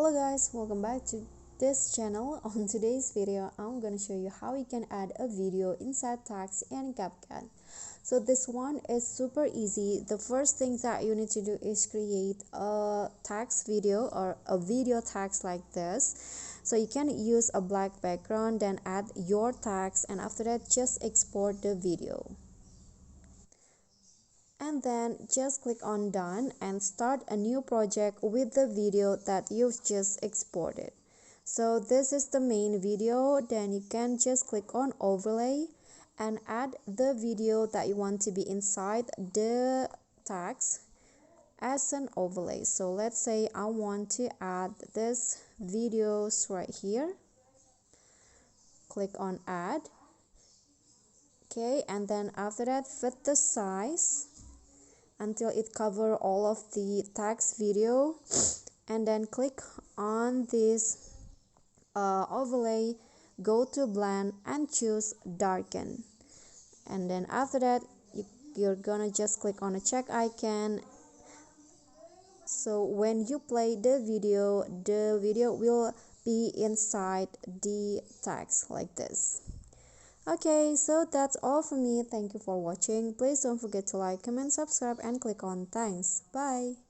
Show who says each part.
Speaker 1: Hello guys, welcome back to this channel. On today's video, I'm gonna show you how you can add a video inside text in CapCut. So this one is super easy. The first thing that you need to do is create a text video or a video text like this. So you can use a black background, then add your text, and after that just export the video. And then just click on done and start a new project with the video that you've just exported. So this is the main video. Then you can just click on overlay and add the video that you want to be inside the text as an overlay. So let's say I want to add this videos right here. Click on add. Okay, and then after that fit the size until it cover all of the text video, and then click on this overlay, go to blend and choose darken, and then after that you're gonna just click on a check icon. So when you play the video will be inside the text like this. Okay, so that's all for me. Thank you for watching. Please don't forget to like, comment, subscribe, and click on thanks. Bye.